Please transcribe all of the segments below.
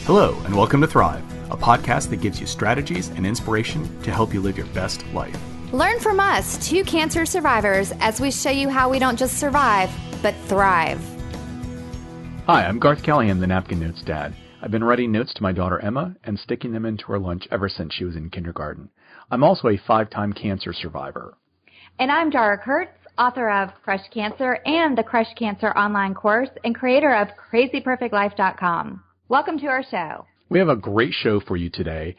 Hello, and welcome to Thrive, a podcast that gives you strategies and inspiration to help you live your best life. Learn from us, two cancer survivors, as we show you how we don't just survive, but thrive. Hi, I'm Garth Callaghan, the Napkin Notes dad. I've been writing notes to my daughter Emma and sticking them into her lunch ever since she was in kindergarten. I'm also a 5-time cancer survivor. And I'm Dara Kurtz, author of Crush Cancer and the Crush Cancer online course and creator of crazyperfectlife.com. Welcome to our show. We have a great show for you today.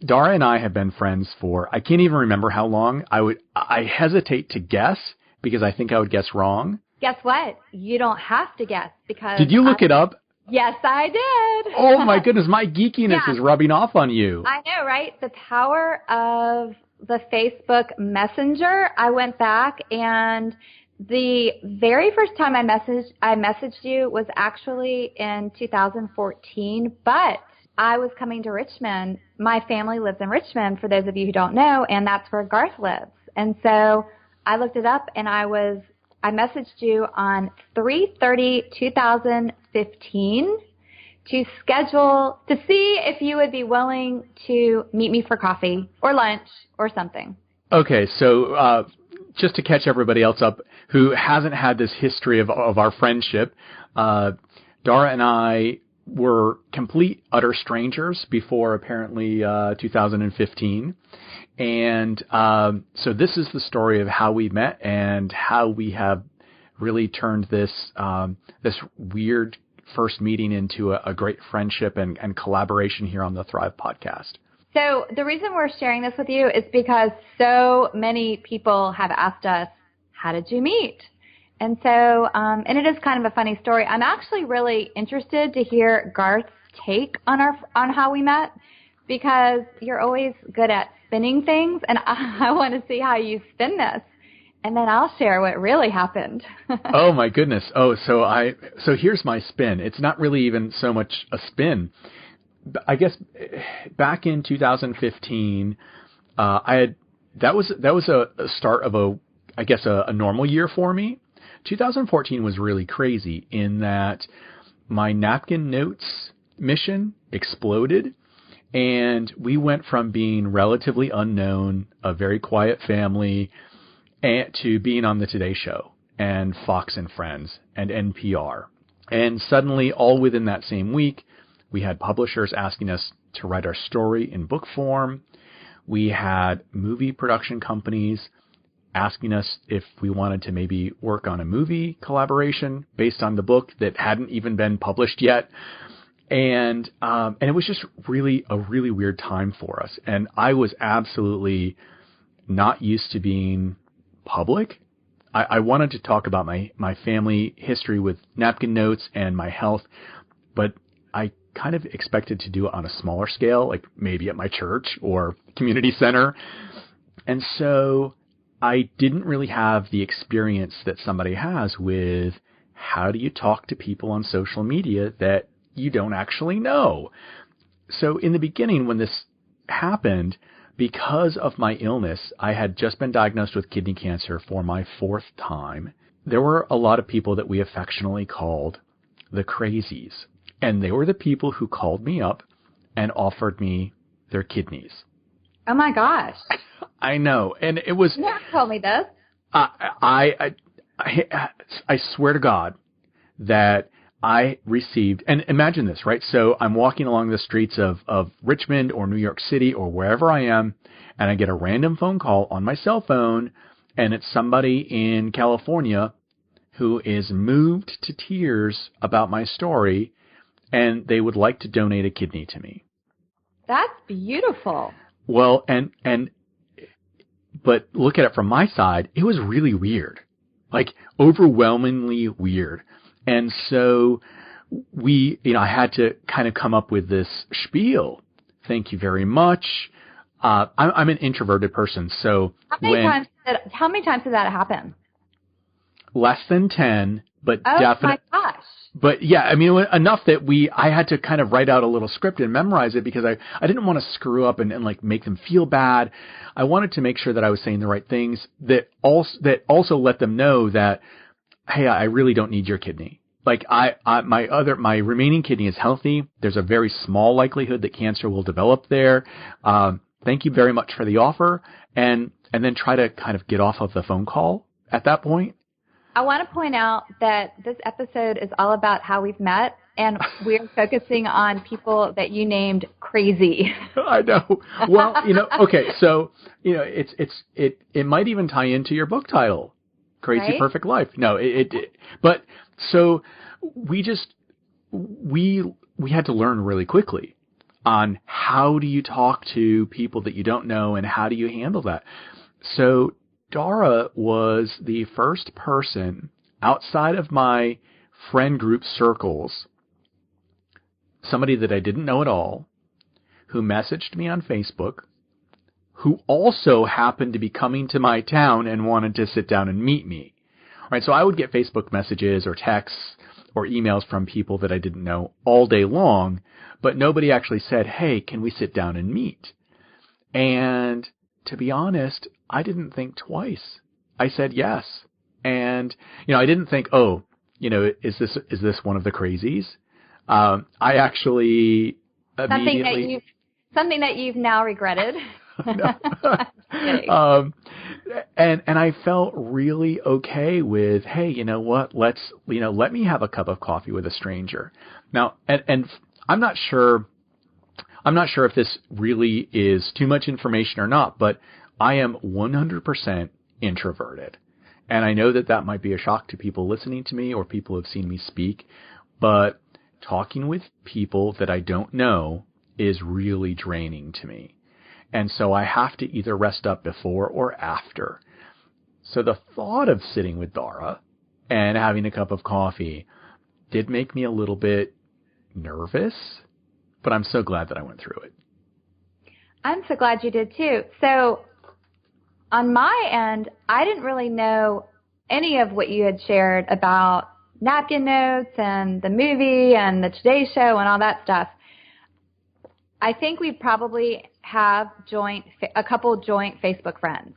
Dara and I have been friends for, I can't even remember how long. I hesitate to guess because I think I would guess wrong. Guess what? You don't have to guess because... Did you look it up? Yes, I did. Oh my goodness, my geekiness is rubbing off on you. I know, right? The power of the Facebook Messenger. I went back and the very first time I messaged you was actually in 2014, but I was coming to Richmond. My family lives in Richmond, for those of you who don't know, and that's where Garth lives. And so I looked it up, and I messaged you on 3/30/2015 to schedule to see if you would be willing to meet me for coffee or lunch or something. Okay, so just to catch everybody else up who hasn't had this history of our friendship, Dara and I were complete, utter strangers before apparently 2015. And so this is the story of how we met and how we have really turned this weird first meeting into a great friendship and collaboration here on the Thrive podcast. So the reason we're sharing this with you is because so many people have asked us, how did you meet? And so, and it is kind of a funny story. I'm actually really interested to hear Garth's take on how we met, because you're always good at spinning things, and I want to see how you spin this. And then I'll share what really happened. Oh my goodness. Oh, so here's my spin. It's not really even so much a spin. I guess back in 2015, that was a start of a normal year for me. 2014 was really crazy in that my Napkin Notes mission exploded, and we went from being relatively unknown, a very quiet family, to being on the Today Show and Fox and Friends and NPR. And suddenly, all within that same week, we had publishers asking us to write our story in book form. We had movie production companies asking us if we wanted to maybe work on a movie collaboration based on the book that hadn't even been published yet. And it was just really a really weird time for us. And I was absolutely not used to being public. I wanted to talk about my family history with Napkin Notes and my health, but I kind of expected to do it on a smaller scale, like maybe at my church or community center. And so I didn't really have the experience that somebody has with how do you talk to people on social media that you don't actually know. So in the beginning, when this happened, because of my illness, I had just been diagnosed with kidney cancer for my 4th time. There were a lot of people that we affectionately called the crazies. And they were the people who called me up and offered me their kidneys. Oh my gosh. I know. And it was... You haven't told me this. I swear to God that I received... And imagine this, right? So I'm walking along the streets of Richmond or New York City or wherever I am, and I get a random phone call on my cell phone, and it's somebody in California who is moved to tears about my story, and they would like to donate a kidney to me. That's beautiful. Well, but look at it from my side, it was really weird, like overwhelmingly weird. And so I had to kind of come up with this spiel. Thank you very much. I'm an introverted person, so how many times did that happen? Less than 10, but definitely. Oh my gosh. But yeah, I mean, enough that I had to kind of write out a little script and memorize it because I didn't want to screw up and like make them feel bad. I wanted to make sure that I was saying the right things that also let them know that, hey, I really don't need your kidney. like my remaining kidney is healthy. There's a very small likelihood that cancer will develop there. Thank you very much for the offer. And then try to kind of get off of the phone call at that point. I want to point out that this episode is all about how we've met, and we're focusing on people that you named crazy. I know. Well, okay. So, it might even tie into your book title, Crazy Right? Perfect Life. No, but so we had to learn really quickly on how do you talk to people that you don't know and how do you handle that. So Dara was the first person outside of my friend group circles, somebody that I didn't know at all, who messaged me on Facebook, who also happened to be coming to my town and wanted to sit down and meet me. Right, so I would get Facebook messages or texts or emails from people that I didn't know all day long, but nobody actually said, hey, can we sit down and meet? And to be honest, I didn't think twice. I said yes. And, I didn't think, is this one of the crazies? I actually immediately... Something that you've now regretted. And I felt really okay with, hey, you know what? Let me have a cup of coffee with a stranger. Now, and I'm not sure if this really is too much information or not, but I am 100% introverted. And I know that might be a shock to people listening to me or people who have seen me speak, but talking with people that I don't know is really draining to me. And so I have to either rest up before or after. So the thought of sitting with Dara and having a cup of coffee did make me a little bit nervous, but I'm so glad that I went through it. I'm so glad you did too. So on my end, I didn't really know any of what you had shared about napkin notes and the movie and the Today Show and all that stuff. I think we probably have a couple joint Facebook friends.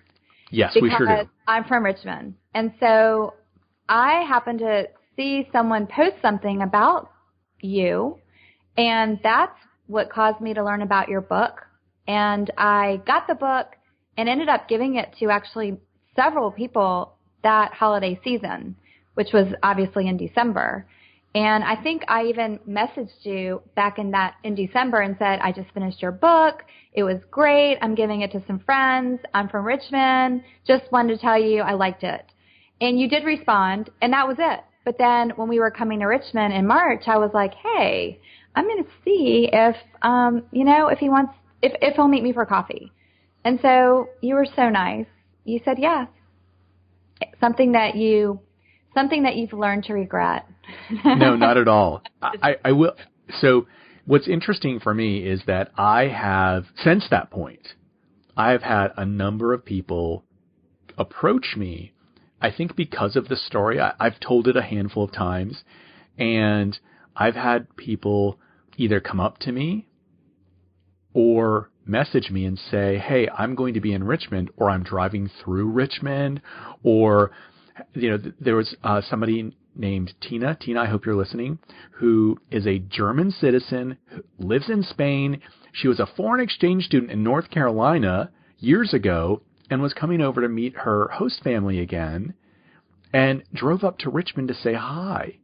Yes, we sure do. I'm from Richmond. And so I happened to see someone post something about you, and that's what caused me to learn about your book. And I got the book and ended up giving it to actually several people that holiday season, which was obviously in December. And I think I even messaged you back in December and said, I just finished your book. It was great. I'm giving it to some friends. I'm from Richmond. Just wanted to tell you I liked it. And you did respond, and that was it. But then when we were coming to Richmond in March, I was like, hey, I'm going to see if, if he'll meet me for coffee. And so you were so nice. You said yes. Something that you've learned to regret. No, not at all. I will. So what's interesting for me is that I have, since that point, I've had a number of people approach me, I think because of the story. I've told it a handful of times, and I've had people either come up to me or message me and say, hey, I'm going to be in Richmond, or I'm driving through Richmond, or, there was somebody named Tina. Tina, I hope you're listening, who is a German citizen, who lives in Spain. She was a foreign exchange student in North Carolina years ago and was coming over to meet her host family again and drove up to Richmond to say hi.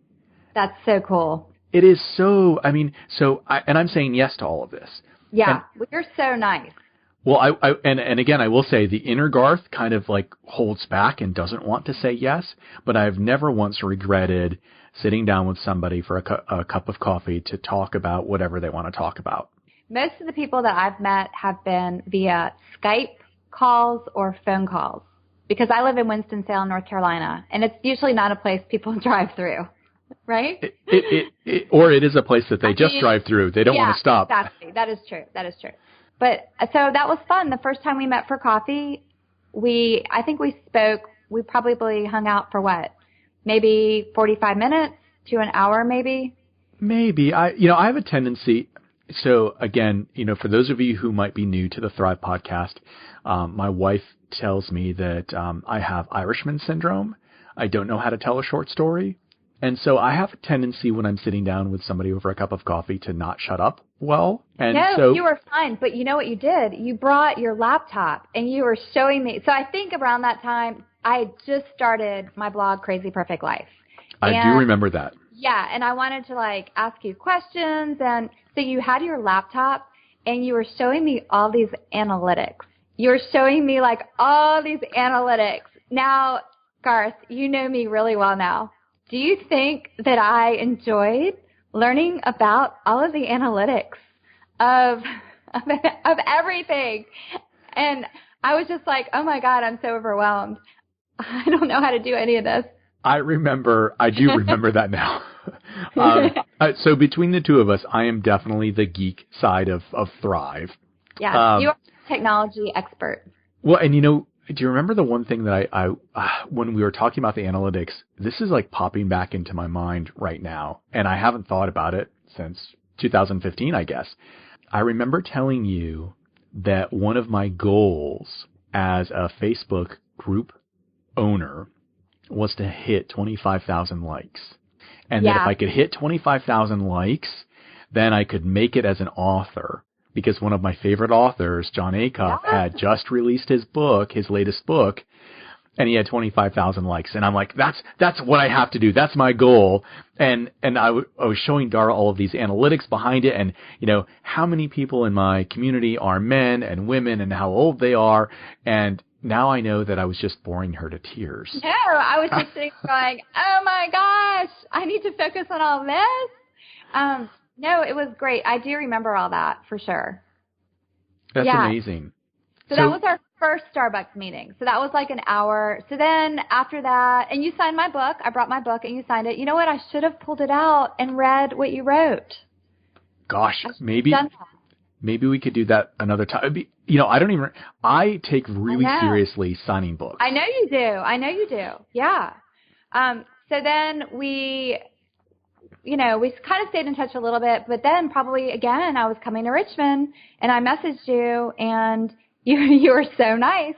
That's so cool. It is so, and I'm saying yes to all of this. Yeah, you're so nice. Well, and again, I will say the inner Garth kind of like holds back and doesn't want to say yes, but I've never once regretted sitting down with somebody for a cup of coffee to talk about whatever they want to talk about. Most of the people that I've met have been via Skype calls or phone calls, because I live in Winston-Salem, North Carolina, and it's usually not a place people drive through, right? Or it is a place that they just drive through. They don't want to stop. Exactly. That is true. But so that was fun. The first time we met for coffee, I think we spoke. We probably hung out for what? Maybe 45 minutes to an hour, maybe. Maybe. I have a tendency. So again, for those of you who might be new to the Thrive podcast, my wife tells me that I have Irishman syndrome. I don't know how to tell a short story. And so I have a tendency when I'm sitting down with somebody over a cup of coffee to not shut up well. And no, so you were fine. But you know what you did? You brought your laptop and you were showing me. So I think around that time, I had just started my blog, Crazy Perfect Life. I do remember that. Yeah. And I wanted to like ask you questions. And so you had your laptop and you were showing me all these analytics. You were showing me like all these analytics. Now, Garth, you know me really well now. Do you think that I enjoyed learning about all of the analytics of everything? And I was just like, oh my God, I'm so overwhelmed. I don't know how to do any of this. I do remember that now. So between the two of us, I am definitely the geek side of Thrive. Yeah, you are a technology expert. Well, and do you remember the one thing that I when we were talking about the analytics, this is like popping back into my mind right now, and I haven't thought about it since 2015, I guess. I remember telling you that one of my goals as a Facebook group owner was to hit 25,000 likes. And that if I could hit 25,000 likes, then I could make it as an author. Because one of my favorite authors, John Acuff, had just released his latest book, and he had 25,000 likes. And I'm like, that's what I have to do. That's my goal. And I was showing Dara all of these analytics behind it, and how many people in my community are men and women, and how old they are. And now I know that I was just boring her to tears. No, I was just sitting going, oh my gosh, I need to focus on all this. No, it was great. I do remember all that for sure. That's amazing. So that was our first Starbucks meeting. So that was like an hour. So then after that, and you signed my book. I brought my book and you signed it. You know what? I should have pulled it out and read what you wrote. Gosh, maybe we could do that another time. I take really seriously signing books. I know you do. Yeah. So then we kind of stayed in touch a little bit, but then probably again, I was coming to Richmond and I messaged you and you were so nice.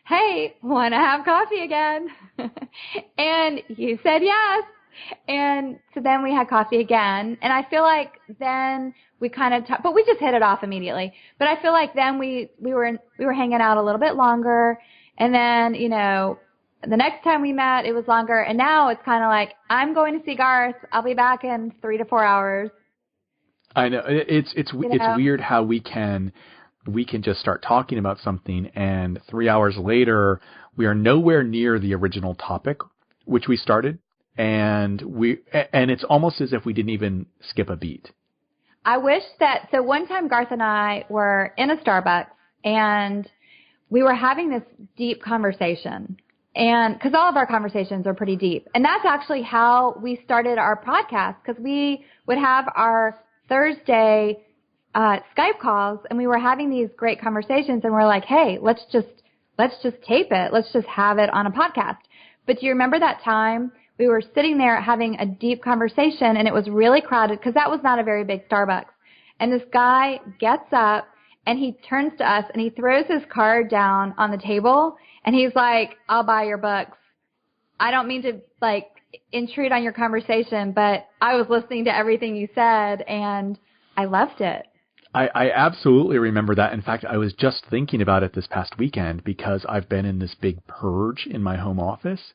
Hey, want to have coffee again? And you said yes. And so then we had coffee again. And I feel like then we kind of but we just hit it off immediately. But I feel like then we were hanging out a little bit longer. And then, the next time we met, it was longer. And now it's kind of like, I'm going to see Garth. I'll be back in 3 to 4 hours. I know. It's weird how we can just start talking about something, and 3 hours later, we are nowhere near the original topic, which we started. And it's almost as if we didn't even skip a beat. I wish that, so one time Garth and I were in a Starbucks and we were having this deep conversation. And because all of our conversations are pretty deep. And that's actually how we started our podcast, because we would have our Thursday Skype calls and we were having these great conversations and we're like, hey, let's just tape it. Let's just have it on a podcast. But do you remember that time we were sitting there having a deep conversation and it was really crowded because that was not a very big Starbucks. And this guy gets up and he turns to us and he throws his card down on the table and he's like, I'll buy your books. I don't mean to intrude on your conversation, but I was listening to everything you said and I loved it. I absolutely remember that. In fact, I was just thinking about it this past weekend because I've been in this big purge in my home office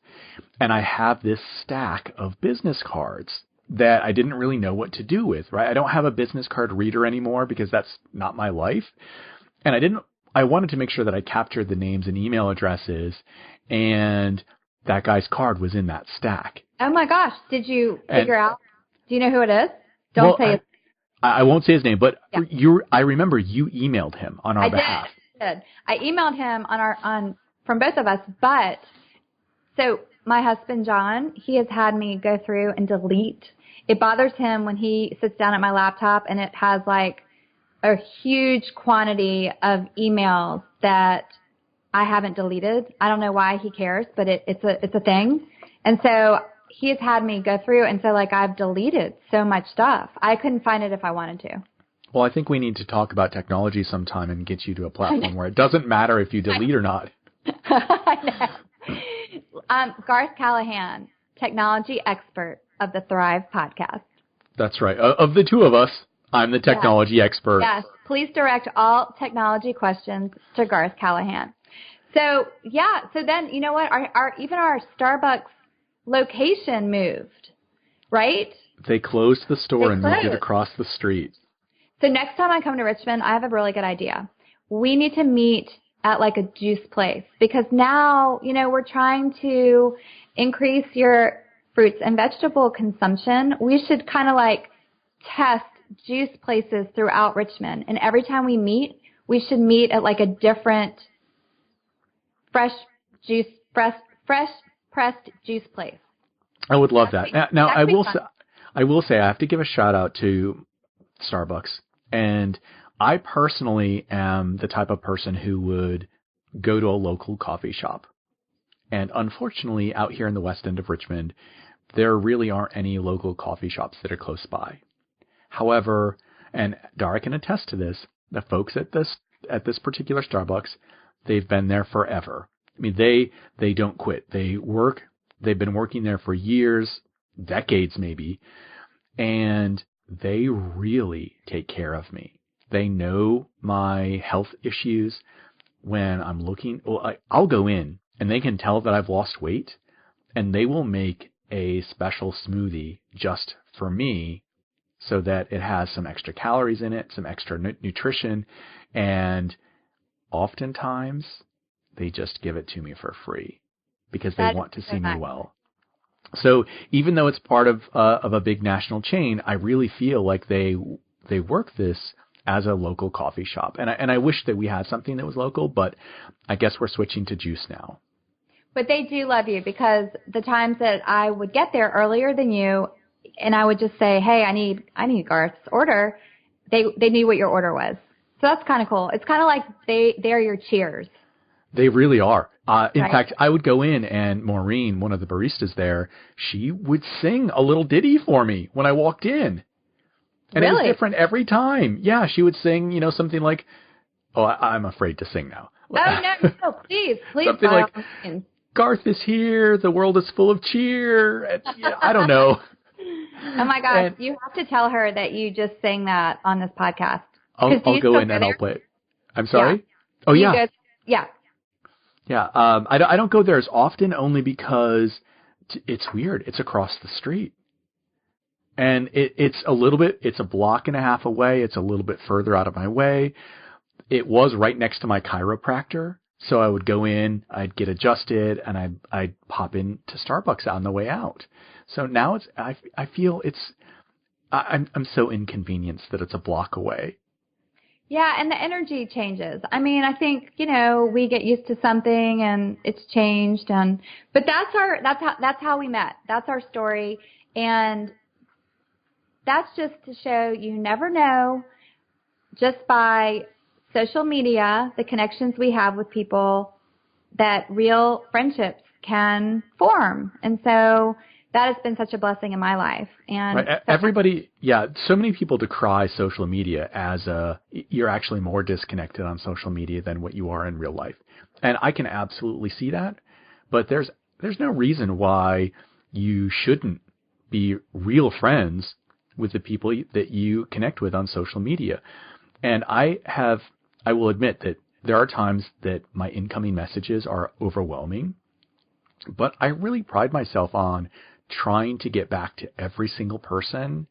and I have this stack of business cards that I didn't really know what to do with, right? I don't have a business card reader anymore because that's not my life. And I wanted to make sure that I captured the names and email addresses, and that guy's card was in that stack. Oh my gosh. Did you figure out? Do you know who it is? Don't say it. I won't say his name, but I remember you emailed him on our behalf. I did. I emailed him from both of us, but so my husband, John, he has had me go through and delete. It bothers him when he sits down at my laptop and it has like a huge quantity of emails that I haven't deleted. I don't know why he cares, but it's a thing. And so he has had me go through, and so I've deleted so much stuff. I couldn't find it if I wanted to. Well, I think we need to talk about technology sometime and get you to a platform where it doesn't matter if you delete or not. I know. Garth Callaghan, technology expert. of the Thrive podcast. That's right. Of the two of us, I'm the technology expert. Yes. Please direct all technology questions to Garth Callaghan. So then, you know what? Even our Starbucks location moved, right? They closed the store and moved it across the street. So next time I come to Richmond, I have a really good idea. We need to meet at like a juice place, because now, we're trying to increase your fruits and vegetable consumption. We should kind of like test juice places throughout Richmond. And every time we meet, we should meet at like a different fresh pressed juice place. I would love that. Now I will say I have to give a shout out to Starbucks. And I personally am the type of person who would go to a local coffee shop. And unfortunately, out here in the west end of Richmond, there really aren't any local coffee shops that are close by. However, and Dara can attest to this, the folks at this particular Starbucks, they've been there forever. I mean, they don't quit. They've been working there for years, decades maybe, and they really take care of me. They know my health issues. When I'm looking, I'll go in and they can tell that I've lost weight, and they will make a special smoothie just for me so that it has some extra calories in it, some extra nutrition, and oftentimes they just give it to me for free because they want to see me well. So even though it's part of a big national chain, I really feel like they work this as a local coffee shop. And I wish that we had something that was local, but I guess we're switching to juice now. But they do love you, because the times that I would get there earlier than you and I would just say, hey, I need Garth's order, they knew what your order was. So that's kind of cool. It's kind of like they're your cheers. They really are. In fact, I would go in and Maureen, one of the baristas there, she would sing a little ditty for me when I walked in. And It was different every time. Yeah, she would sing, something like, I'm afraid to sing now. Oh, no, please. Something like, Garth is here, the world is full of cheer. I don't know. Oh, my gosh. You have to tell her that you just sang that on this podcast. I'll go in and I'll play it. I'm sorry? Yeah. Oh, yeah. Yeah. Yeah. I don't go there as often, only because it's weird. It's across the street. And it's a block and a half away. It's a little bit further out of my way. It was right next to my chiropractor. So I would go in, I'd get adjusted, and I'd pop into Starbucks on the way out. So now I feel I'm so inconvenienced that it's a block away. Yeah, and the energy changes. I mean, I think, we get used to something and it's changed, but that's how we met. That's our story. And that's just to show you never know, just by social media, the connections we have with people, that real friendships can form. And so that has been such a blessing in my life. And everybody, so many people decry social media as you're actually more disconnected on social media than what you are in real life. And I can absolutely see that, but there's no reason why you shouldn't be real friends with the people that you connect with on social media. And I will admit that there are times that my incoming messages are overwhelming, but I really pride myself on trying to get back to every single person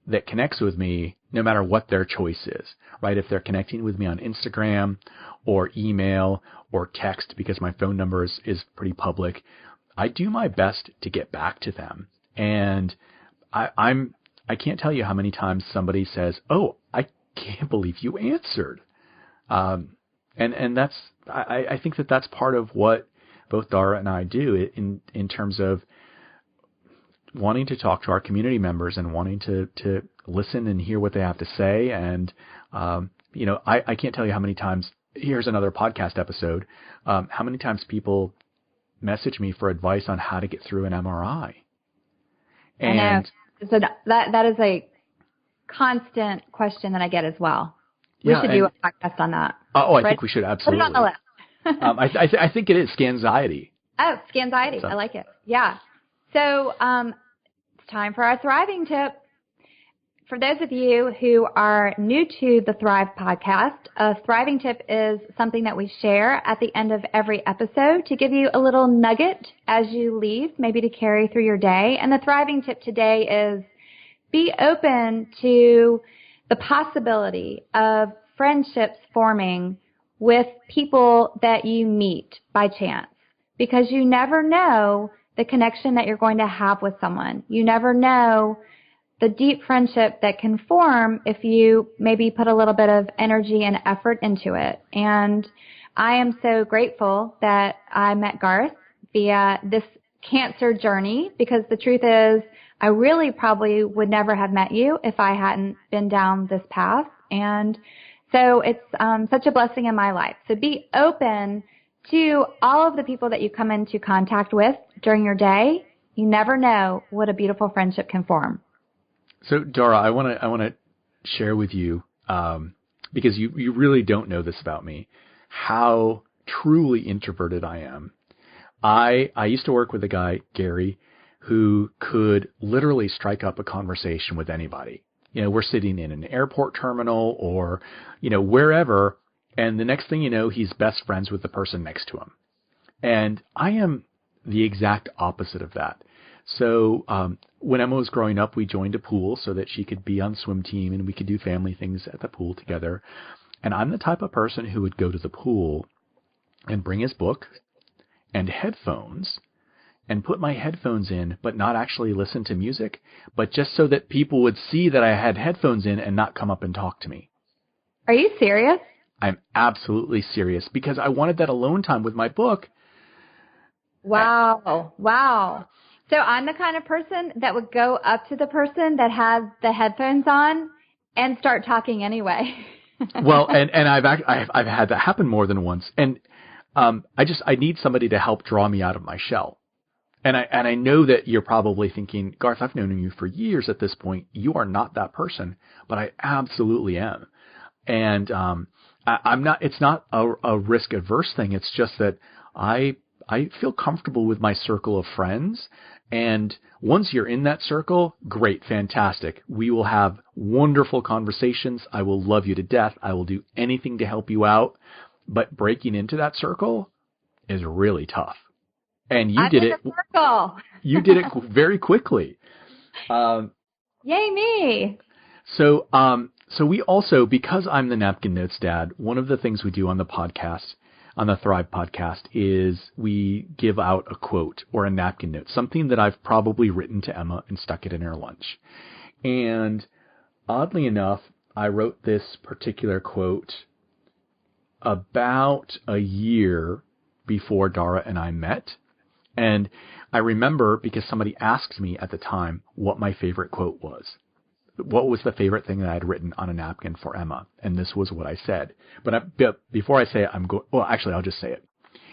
that connects with me, no matter what their choice is, right? If they're connecting with me on Instagram or email or text, because my phone number is pretty public, I do my best to get back to them. And I can't tell you how many times somebody says, "Oh, I can't believe you answered." And that's, I think that's part of what both Dara and I do in terms of wanting to talk to our community members and wanting to listen and hear what they have to say. And, I can't tell you how many times, here's another podcast episode, how many times people message me for advice on how to get through an MRI. And I know. So that is a constant question that I get as well. We should do a podcast on that. I think we should absolutely. Put it on the list. I think it is scanxiety. Oh, scanxiety. I like it. Yeah. So time for our thriving tip. For those of you who are new to the Thrive podcast, a thriving tip is something that we share at the end of every episode to give you a little nugget as you leave, maybe to carry through your day. And the thriving tip today is be open to the possibility of friendships forming with people that you meet by chance, because you never know the connection that you're going to have with someone. You never know the deep friendship that can form if you maybe put a little bit of energy and effort into it. And I am so grateful that I met Garth via this cancer journey, because the truth is I really probably would never have met you if I hadn't been down this path. And so it's such a blessing in my life. So be open to all of the people that you come into contact with during your day. You never know what a beautiful friendship can form. So, Dara, I want to share with you, because you really don't know this about me, how truly introverted I am. I used to work with a guy, Gary, who could literally strike up a conversation with anybody. You know, we're sitting in an airport terminal or, you know, wherever, and the next thing you know, he's best friends with the person next to him. And I am the exact opposite of that. So when Emma was growing up, we joined a pool so that she could be on swim team and we could do family things at the pool together. And I'm the type of person who would go to the pool and bring his book and headphones and put my headphones in, but not actually listen to music, but just so that people would see that I had headphones in and not come up and talk to me. Are you serious? I'm absolutely serious, because I wanted that alone time with my book. Wow. Wow. So I'm the kind of person that would go up to the person that has the headphones on and start talking anyway. Well, and I've had that happen more than once. And I need somebody to help draw me out of my shell. And I know that you're probably thinking, Garth, I've known you for years at this point. You are not that person, but I absolutely am. And I'm not. It's not a risk averse thing. It's just that I feel comfortable with my circle of friends. And once you're in that circle, great, fantastic. We will have wonderful conversations. I will love you to death. I will do anything to help you out. But breaking into that circle is really tough. And you did it. You did it very quickly. Yay me! So we also, because I'm the Napkin Notes Dad, one of the things we do on the podcast, on the Thrive podcast, is we give out a quote or a napkin note, something that I've probably written to Emma and stuck it in her lunch. And oddly enough, I wrote this particular quote about a year before Dara and I met. And I remember because somebody asked me at the time what my favorite quote was. What was the favorite thing that I had written on a napkin for Emma? And this was what I said. But before I say it, I'll just say it.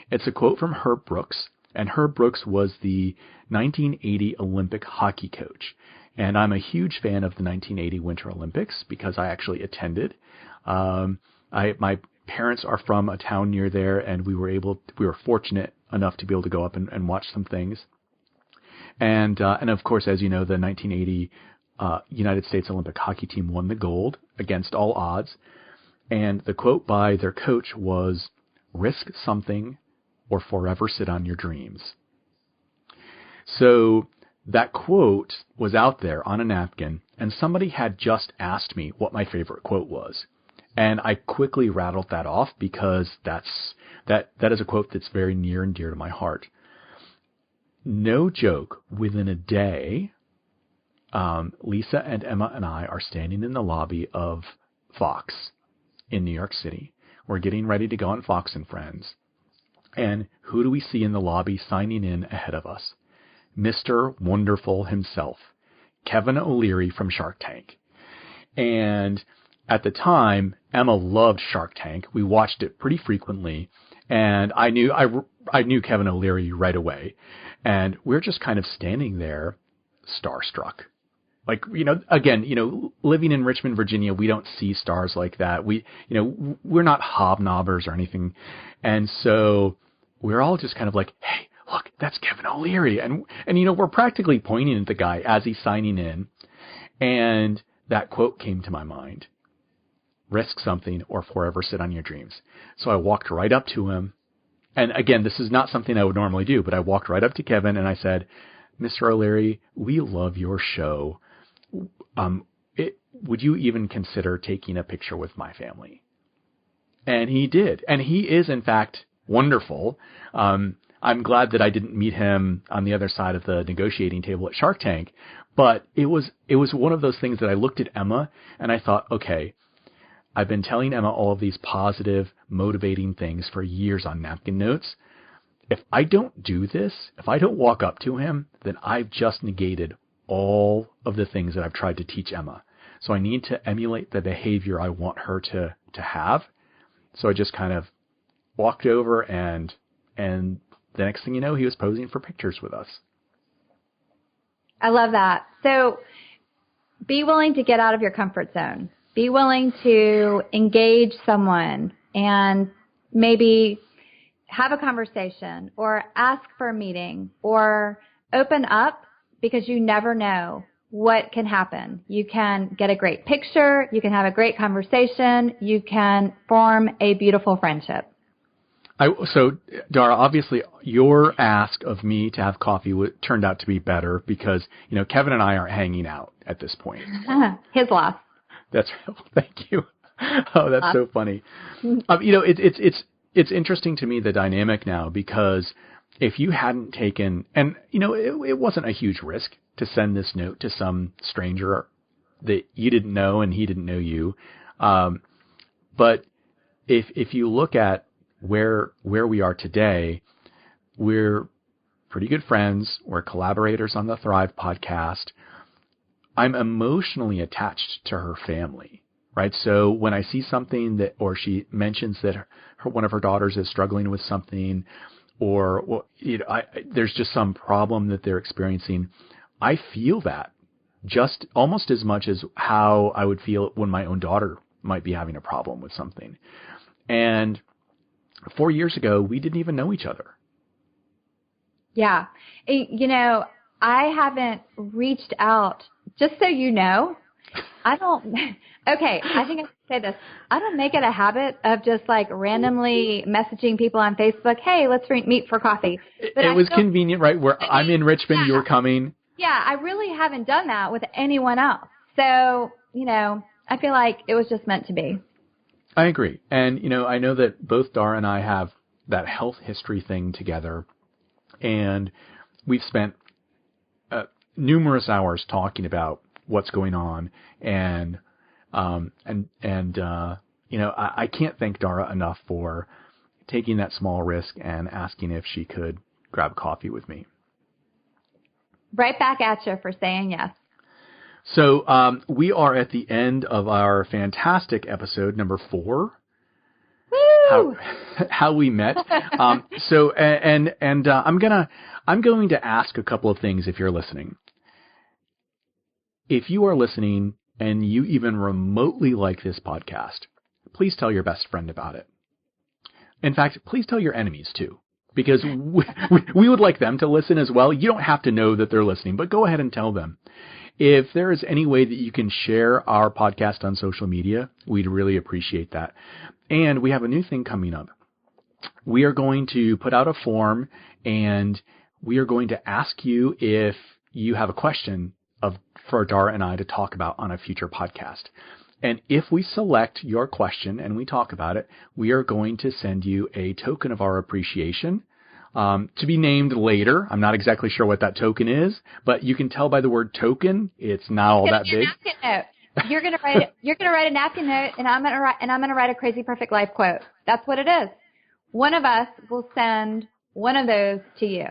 It's a quote from Herb Brooks, and Herb Brooks was the 1980 Olympic hockey coach. And I'm a huge fan of the 1980 Winter Olympics because I actually attended. My parents are from a town near there, and we were fortunate enough to be able to go up and watch some things. And of course, as you know, the 1980 United States Olympic hockey team won the gold against all odds. And the quote by their coach was, "Risk something or forever sit on your dreams." So that quote was out there on a napkin, and somebody had just asked me what my favorite quote was. And I quickly rattled that off because that is a quote that's very near and dear to my heart. No joke, within a day, Lisa and Emma and I are standing in the lobby of Fox in New York City. We're getting ready to go on Fox and Friends. And who do we see in the lobby signing in ahead of us? Mr. Wonderful himself, Kevin O'Leary from Shark Tank. And at the time, Emma loved Shark Tank. We watched it pretty frequently. And I knew Kevin O'Leary right away. And we're just kind of standing there starstruck. Like, again, living in Richmond, Virginia, we don't see stars like that. We're not hobnobbers or anything. And so we're all just kind of like, hey, look, that's Kevin O'Leary. And we're practically pointing at the guy as he's signing in. And that quote came to my mind: risk something or forever sit on your dreams. So I walked right up to him. And again, this is not something I would normally do, but I walked right up to Kevin and I said, Mr. O'Leary, we love your show. Would you even consider taking a picture with my family? And he did. And he is, in fact, wonderful. I'm glad that I didn't meet him on the other side of the negotiating table at Shark Tank. But it was one of those things that I looked at Emma and I thought, okay, I've been telling Emma all of these positive, motivating things for years on napkin notes. If I don't do this, if I don't walk up to him, then I've just negated all of the things that I've tried to teach Emma. So I need to emulate the behavior I want her to have. So I just kind of walked over and the next thing you know, he was posing for pictures with us. I love that. So be willing to get out of your comfort zone. Be willing to engage someone and maybe have a conversation or ask for a meeting or open up, because you never know what can happen. You can get a great picture. You can have a great conversation. You can form a beautiful friendship. So, Dara, obviously your ask of me to have coffee turned out to be better because, Kevin and I aren't hanging out at this point. His loss. That's thank you. Oh, that's so funny. It's interesting to me, the dynamic now, because if you hadn't taken, and it wasn't a huge risk to send this note to some stranger that you didn't know and he didn't know you. But if you look at where we are today, we're pretty good friends. We're collaborators on the Thrive podcast. I'm emotionally attached to her family, right? So when I see something or she mentions that one of her daughters is struggling with something, or there's just some problem that they're experiencing, I feel that just almost as much as how I would feel when my own daughter might be having a problem with something. And 4 years ago, we didn't even know each other. Yeah. I haven't reached out, just so you know. I think I should say this. I don't make it a habit of just randomly messaging people on Facebook, hey, let's meet for coffee. But it was convenient, right? Where I'm in Richmond, you're coming. Yeah, I really haven't done that with anyone else. So, I feel like it was just meant to be. I agree. And, I know that both Dara and I have that health history thing together. And we've spent numerous hours talking about what's going on. And I can't thank Dara enough for taking that small risk and asking if she could grab coffee with me. Right back at you for saying yes. So we are at the end of our fantastic episode, number 4. Woo! How we met. I'm going to ask a couple of things if you're listening. If you are listening and you even remotely like this podcast, please tell your best friend about it. In fact, please tell your enemies too, because we would like them to listen as well. You don't have to know that they're listening, but go ahead and tell them. If there is any way that you can share our podcast on social media, we'd really appreciate that. And we have a new thing coming up. We are going to put out a form, and we are going to ask you if you have a question for Dara and I to talk about on a future podcast. And if we select your question and we talk about it, we are going to send you a token of our appreciation to be named later. I'm not exactly sure what that token is, but you can tell by the word token, it's not all that big. You're gonna write a napkin note, and I'm gonna write a Crazy Perfect Life quote. That's what it is. One of us will send one of those to you.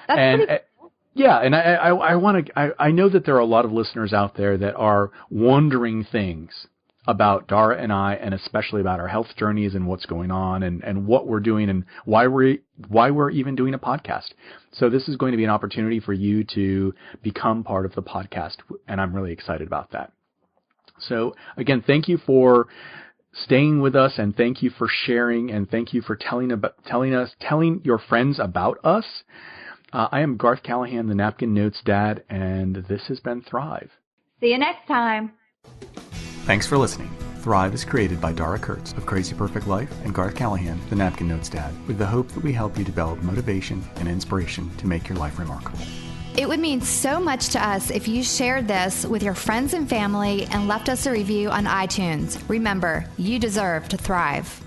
That's pretty cool. Yeah, and I know that there are a lot of listeners out there that are wondering things about Dara and I, and especially about our health journeys and what's going on and what we're doing and why we're even doing a podcast. So this is going to be an opportunity for you to become part of the podcast, and I'm really excited about that. So again, thank you for staying with us, and thank you for sharing, and thank you for telling your friends about us. I am Garth Callaghan, the Napkin Notes Dad, and this has been Thrive. See you next time. Thanks for listening. Thrive is created by Dara Kurtz of Crazy Perfect Life and Garth Callaghan, the Napkin Notes Dad, with the hope that we help you develop motivation and inspiration to make your life remarkable. It would mean so much to us if you shared this with your friends and family and left us a review on iTunes. Remember, you deserve to thrive.